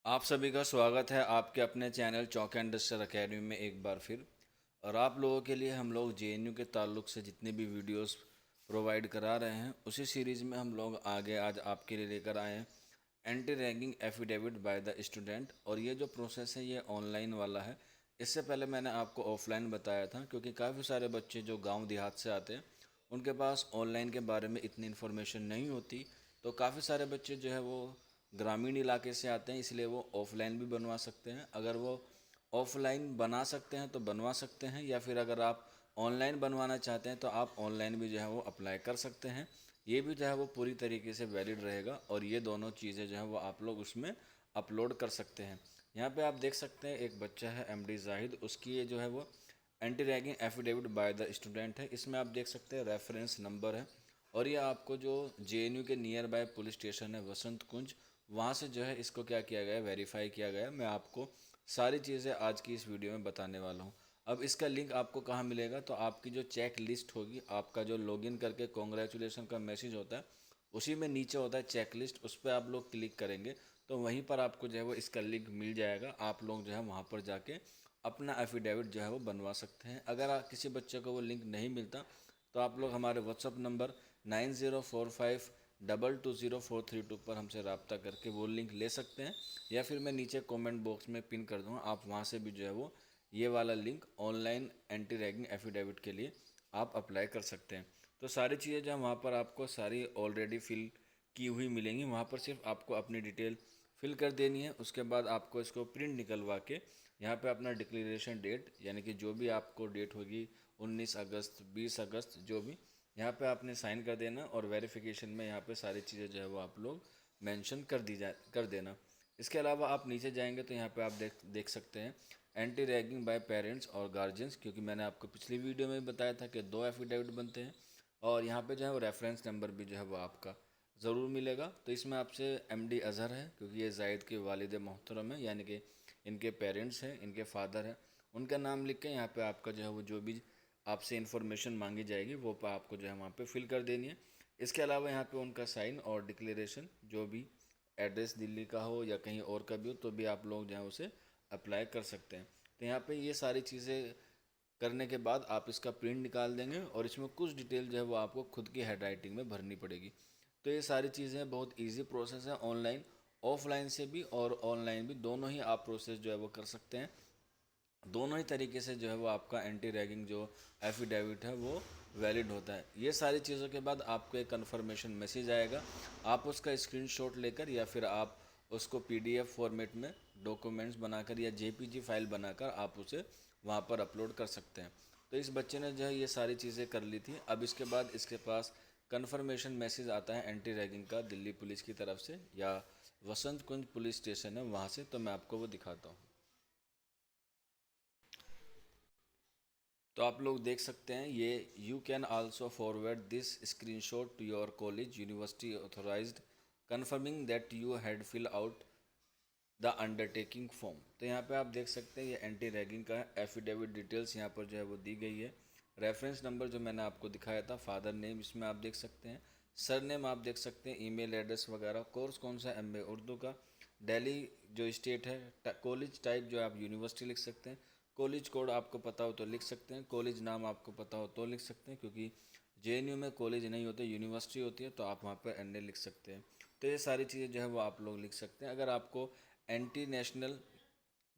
आप सभी का स्वागत है आपके अपने channel chalk and industrial academy में एक बार फिर। और आप लोगों के लिए हम लोग जेएनयू के ताल्लुक से जितने भी वीडियोस प्रोवाइड करा रहे हैं उसी सीरीज़ में हम लोग आगे आज आपके लिए लेकर आए हैं anti ragging affidavit by the student. और ये जो प्रोसेस है ये ऑनलाइन वाला है। इससे पहले मैंने आपको ऑफलाइन बताया था क्योंकि काफ़ी सारे बच्चे जो गाँव देहात से आते हैं उनके पास ऑनलाइन के बारे में इतनी इन्फॉर्मेशन नहीं होती। तो काफ़ी सारे बच्चे जो है वो ग्रामीण इलाके से आते हैं, इसलिए वो ऑफ़लाइन भी बनवा सकते हैं। अगर वो ऑफ़लाइन बना सकते हैं तो बनवा सकते हैं, या फिर अगर आप ऑनलाइन बनवाना चाहते हैं तो आप ऑनलाइन भी जो है वो अप्लाई कर सकते हैं। ये भी जो है वो पूरी तरीके से वैलिड रहेगा और ये दोनों चीज़ें जो है वो आप लोग उसमें अपलोड कर सकते हैं। यहाँ पे आप देख सकते हैं एक बच्चा है एमडी जाहिद, उसकी ये जो है वो anti ragging affidavit by the student है। इसमें आप देख सकते हैं रेफरेंस नंबर है और ये आपको जो जेएनयू के नियर बाय पुलिस स्टेशन है वसंत कुंज, वहाँ से जो है इसको क्या किया गया है, वेरीफाई किया गया है। मैं आपको सारी चीज़ें आज की इस वीडियो में बताने वाला हूँ। अब इसका लिंक आपको कहाँ मिलेगा, तो आपकी जो चेक लिस्ट होगी, आपका जो लॉगिन करके कॉन्ग्रेचुलेसन का मैसेज होता है उसी में नीचे होता है चेक लिस्ट, उस पर आप लोग क्लिक करेंगे तो वहीं पर आपको जो है वो इसका लिंक मिल जाएगा। आप लोग जो है वहाँ पर जाके अपना एफिडेविट जो है वो बनवा सकते हैं। अगर किसी बच्चे को वो लिंक नहीं मिलता तो आप लोग हमारे व्हाट्सअप नंबर 9045220432 पर हमसे रब्ता करके वो लिंक ले सकते हैं, या फिर मैं नीचे कमेंट बॉक्स में पिन कर दूँगा, आप वहाँ से भी जो है वो ये वाला link online anti ragging affidavit के लिए आप अप्लाई कर सकते हैं। तो सारी चीज़ें जो वहाँ पर आपको सारी ऑलरेडी फिल की हुई मिलेंगी। वहाँ पर सिर्फ आपको अपनी डिटेल फिल कर देनी है। उसके बाद आपको इसको प्रिंट निकलवा के यहाँ पे अपना डिक्लेरेशन डेट, यानी कि जो भी आपको डेट होगी 19 अगस्त 20 अगस्त जो भी, यहाँ पे आपने साइन कर देना और वेरिफिकेशन में यहाँ पे सारी चीज़ें जो है वो आप लोग मेंशन कर देना। इसके अलावा आप नीचे जाएंगे तो यहाँ पे आप देख सकते हैं एंटी रैगिंग बाय पेरेंट्स और गार्जियंस, क्योंकि मैंने आपको पिछली वीडियो में बताया था कि 2 एफिडेविट बनते हैं। और यहाँ पे जो है वो रेफरेंस नंबर भी जो है वो आपका ज़रूर मिलेगा। तो इसमें आपसे एमडी अज़हर है, क्योंकि ये जायद के वालिद मोहतरम है, यानी कि इनके पेरेंट्स हैं, इनके फादर हैं, उनका नाम लिख के यहाँ पे आपका जो है वो जो भी आपसे इन्फॉर्मेशन मांगी जाएगी वो आपको जो है वहाँ पे फिल कर देनी है। इसके अलावा यहाँ पे उनका साइन और डिक्लेरेशन, जो भी एड्रेस दिल्ली का हो या कहीं और का भी हो तो भी आप लोग जो है उसे अप्लाई कर सकते हैं। तो यहाँ पे ये सारी चीज़ें करने के बाद आप इसका प्रिंट निकाल देंगे और इसमें कुछ डिटेल जो है वो आपको खुद की हैंड राइटिंग में भरनी पड़ेगी। तो ये सारी चीज़ें बहुत इजी प्रोसेस है, ऑनलाइन ऑफलाइन से भी और ऑनलाइन भी दोनों ही आप प्रोसेस जो है वो कर सकते हैं। दोनों ही तरीके से जो है वो आपका एंटी रैगिंग जो एफिडेविट है वो वैलिड होता है। ये सारी चीज़ों के बाद आपको एक कन्फर्मेशन मैसेज आएगा, आप उसका स्क्रीनशॉट लेकर या फिर आप उसको पीडीएफ फॉर्मेट में डॉक्यूमेंट्स बनाकर या जेपीजी फाइल बनाकर आप उसे वहाँ पर अपलोड कर सकते हैं। तो इस बच्चे ने जो है ये सारी चीज़ें कर ली थी। अब इसके बाद इसके पास कन्फर्मेशन मैसेज आता है एंटी रैगिंग का दिल्ली पुलिस की तरफ से, या वसंत कुंज पुलिस स्टेशन है वहाँ से। तो मैं आपको वो दिखाता हूँ। तो आप लोग देख सकते हैं ये, you can also forward this screenshot to your college university authorised confirming that you had fill out the undertaking form. तो यहाँ पे आप देख सकते हैं ये एंटी रैगिंग का एफिडेविट डिटेल्स यहाँ पर जो है वो दी गई है। रेफरेंस नंबर जो मैंने आपको दिखाया था, फादर नेम इसमें आप देख सकते हैं, सर नेम आप देख सकते हैं, ईमेल एड्रेस वगैरह, कोर्स कौन सा एमए उर्दू का, दिल्ली जो स्टेट है, कॉलेज टाइप जो आप यूनिवर्सिटी लिख सकते हैं, कॉलेज कोड आपको पता हो तो लिख सकते हैं, कॉलेज नाम आपको पता हो तो लिख सकते हैं, क्योंकि जेएनयू में कॉलेज नहीं होते यूनिवर्सिटी होती है तो आप वहाँ पर एनए लिख सकते हैं। तो ये सारी चीज़ें जो है वो आप लोग लिख सकते हैं। अगर आपको एंटी नेशनल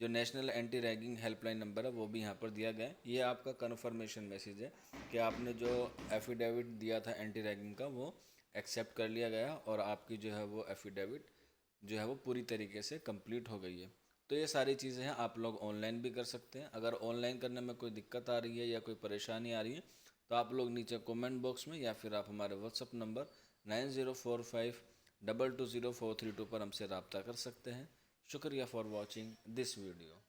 जो national anti ragging helpline number है वो भी यहाँ पर दिया गया है। ये आपका कन्फर्मेशन मैसेज है कि आपने जो एफिडेविट दिया था एंटी रैगिंग का वो एक्सेप्ट कर लिया गया और आपकी जो है वो एफिडेविट जो है वो पूरी तरीके से कंप्लीट हो गई है। तो ये सारी चीज़ें हैं, आप लोग ऑनलाइन भी कर सकते हैं। अगर ऑनलाइन करने में कोई दिक्कत आ रही है या कोई परेशानी आ रही है तो आप लोग नीचे कमेंट बॉक्स में या फिर आप हमारे व्हाट्सअप नंबर 9045220432 पर हमसे रब्ता कर सकते हैं। शुक्रिया फॉर वॉचिंग दिस वीडियो।